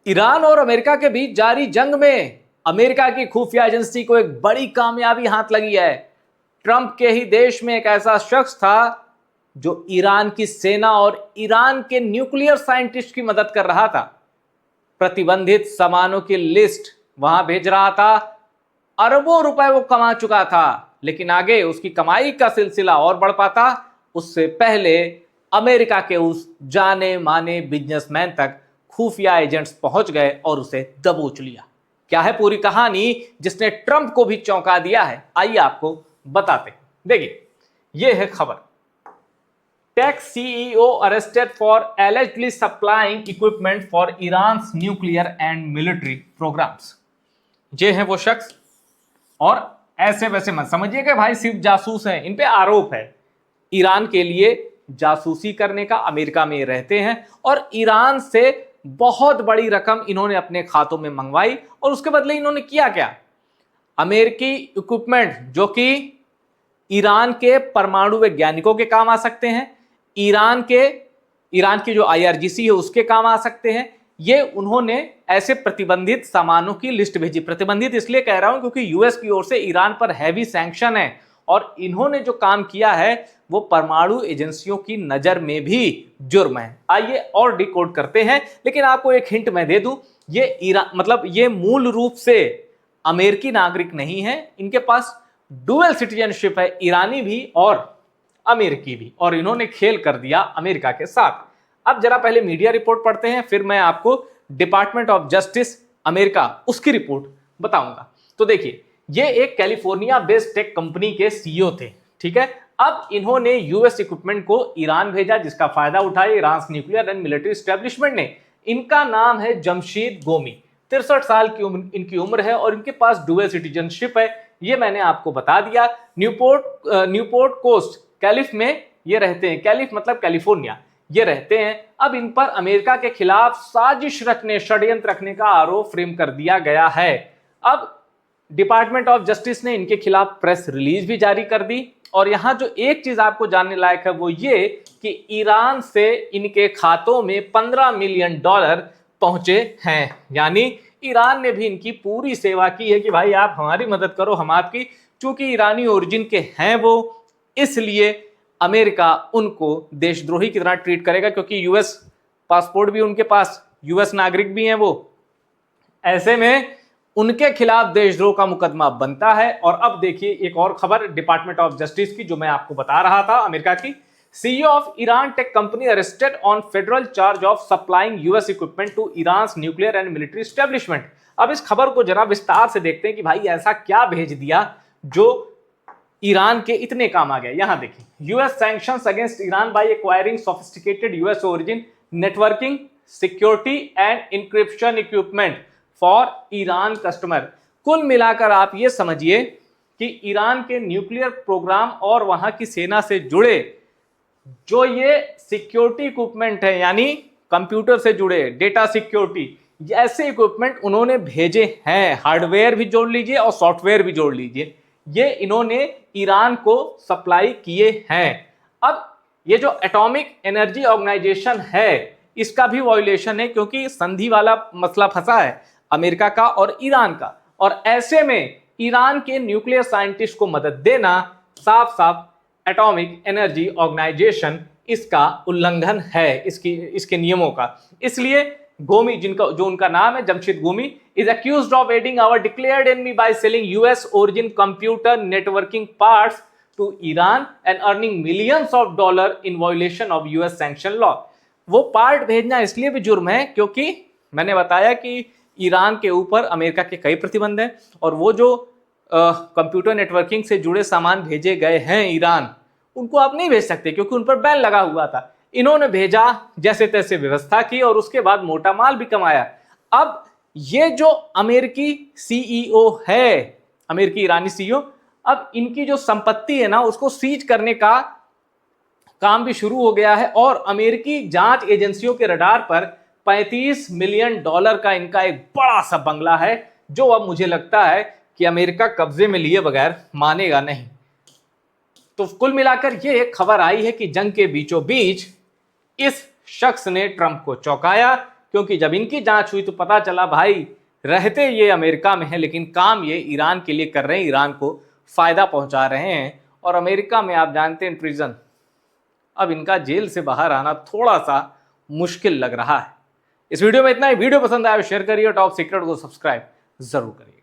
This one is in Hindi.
ईरान और अमेरिका के बीच जारी जंग में अमेरिका की खुफिया एजेंसी को एक बड़ी कामयाबी हाथ लगी है। ट्रंप के ही देश में एक ऐसा शख्स था जो ईरान की सेना और ईरान के न्यूक्लियर साइंटिस्ट की मदद कर रहा था। प्रतिबंधित सामानों की लिस्ट वहां भेज रहा था। अरबों रुपए वो कमा चुका था, लेकिन आगे उसकी कमाई का सिलसिला और बढ़ पाता उससे पहले अमेरिका के उस जाने माने बिजनेसमैन तक खुफिया एजेंट्स पहुंच गए और उसे दबोच लिया। क्या है पूरी कहानी जिसने ट्रंप को भी चौंका दिया है, आइए आपको बताते हैं। देखिए, यह है खबर। Tech CEO arrested for allegedly supplying equipment for Iran nuclear and military programmes. ये है वो शख्स, और ऐसे वैसे मत समझिए कि भाई सिर्फ जासूस हैं, इन पे आरोप है ईरान के लिए जासूसी करने का। अमेरिका में रहते हैं और ईरान से बहुत बड़ी रकम इन्होंने अपने खातों में मंगवाई और उसके बदले इन्होंने किया क्या? अमेरिकी इक्विपमेंट जो कि ईरान के परमाणु वैज्ञानिकों के काम आ सकते हैं, ईरान की जो आईआरजीसी है उसके काम आ सकते हैं, ये उन्होंने ऐसे प्रतिबंधित सामानों की लिस्ट भेजी। प्रतिबंधित इसलिए कह रहा हूं क्योंकि यूएस की ओर से ईरान पर हैवी सैंक्शन है और इन्होंने जो काम किया है वो परमाणु एजेंसियों की नजर में भी जुर्म है। आइए और डिकोड करते हैं, लेकिन आपको एक हिंट मैं दे दूं, ये ईरान ये मूल रूप से अमेरिकी नागरिक नहीं है, इनके पास डुअल सिटीजनशिप है, ईरानी भी और अमेरिकी भी, और इन्होंने खेल कर दिया अमेरिका के साथ। अब जरा पहले मीडिया रिपोर्ट पढ़ते हैं, फिर मैं आपको डिपार्टमेंट ऑफ जस्टिस अमेरिका उसकी रिपोर्ट बताऊंगा। तो देखिए, ये एक कैलिफोर्निया बेस्ड टेक कंपनी के सीईओ थे, ठीक है। अब इन्होंने यूएस इक्विपमेंट को ईरान भेजा, जिसका फायदा उठाया Iran nuclear and military establishment ने। इनका नाम है जमशीद गोमी, 63 साल की इनकी उम्र है और इनके पास डुअल सिटीजनशिप है, ये मैंने आपको बता दिया। न्यूपोर्ट कोस्ट कैलिफ में ये रहते हैं, कैलिफ मतलब कैलिफोर्निया, ये रहते हैं। अब इन पर अमेरिका के खिलाफ साजिश रखने, षड्यंत्र रखने का आरोप फ्रेम कर दिया गया है। अब डिपार्टमेंट ऑफ जस्टिस ने इनके खिलाफ प्रेस रिलीज भी जारी कर दी, और यहां जो एक चीज आपको जानने लायक है वो ये कि ईरान से इनके खातों में $15 मिलियन पहुंचे हैं। यानी ईरान ने भी इनकी पूरी सेवा की है कि भाई आप हमारी मदद करो, हम आपकी। चूंकि ईरानी ओरिजिन के हैं वो, इसलिए अमेरिका उनको देशद्रोही की तरह ट्रीट करेगा, क्योंकि यूएस पासपोर्ट भी उनके पास, यूएस नागरिक भी हैं वो। ऐसे में उनके खिलाफ देशद्रोह का मुकदमा बनता है। और अब देखिए एक और खबर डिपार्टमेंट ऑफ जस्टिस की, जो मैं आपको बता रहा था अमेरिका की। CEO of Iran tech company arrested on federal charge of supplying US equipment to Iran nuclear and military establishment. अब इस खबर को जरा विस्तार से देखते हैं कि भाई ऐसा क्या भेज दिया जो ईरान के इतने काम आ गया। यहां देखिए, US sanctions against Iran by acquiring sophisticated US origin networking security and encryption equipment for Iran customer. कुल मिलाकर आप ये समझिए कि ईरान के न्यूक्लियर प्रोग्राम और वहां की सेना से जुड़े जो ये सिक्योरिटी इक्विपमेंट है, यानी कंप्यूटर से जुड़े डेटा सिक्योरिटी, ऐसे इक्विपमेंट उन्होंने भेजे हैं। हार्डवेयर भी जोड़ लीजिए और सॉफ्टवेयर भी जोड़ लीजिए, ये इन्होंने ईरान को सप्लाई किए हैं। अब ये जो एटॉमिक एनर्जी ऑर्गेनाइजेशन है, इसका भी वायोलेशन है, क्योंकि संधि वाला मसला फंसा है अमेरिका का और ईरान का, और ऐसे में ईरान के न्यूक्लियर साइंटिस्ट को मदद देना साफ साफ एटॉमिक एनर्जी ऑर्गेनाइजेशन इसका उल्लंघन है, इसके नियमों का। इसलिए गोमी, जो उनका नाम है Jamshid Gomi, is accused of aiding our declared enemy by selling US origin computer networking parts to Iran and earning millions of dollars in violation of US sanction law। वो पार्ट भेजना इसलिए भी जुर्म है क्योंकि मैंने बताया कि ईरान के ऊपर अमेरिका के कई प्रतिबंध हैं, और वो जो कंप्यूटर नेटवर्किंग से जुड़े सामान भेजे गए हैं ईरान, उनको आप नहीं भेज सकते क्योंकि उन पर बैन लगा हुआ था। इन्होंने भेजा, जैसे तैसे व्यवस्था की और उसके बाद मोटा माल भी कमाया। अब ये जो अमेरिकी सीईओ है, अमेरिकी ईरानी सीईओ, अब इनकी जो संपत्ति है ना, उसको सीज करने का काम भी शुरू हो गया है, और अमेरिकी जांच एजेंसियों के रडार पर $35 मिलियन का इनका एक बड़ा सा बंगला है, जो अब मुझे लगता है कि अमेरिका कब्जे में लिए बगैर मानेगा नहीं। तो कुल मिलाकर ये एक खबर आई है कि जंग के बीचों बीच इस शख्स ने ट्रंप को चौंकाया, क्योंकि जब इनकी जांच हुई तो पता चला भाई रहते ये अमेरिका में हैं लेकिन काम ये ईरान के लिए कर रहे हैं, ईरान को फायदा पहुंचा रहे हैं। और अमेरिका में आप जानते हैं प्रिजन, अब इनका जेल से बाहर आना थोड़ा सा मुश्किल लग रहा है। इस वीडियो में इतना ही। वीडियो पसंद आया शेयर करिए, टॉप सीक्रेट को सब्सक्राइब जरूर करिए।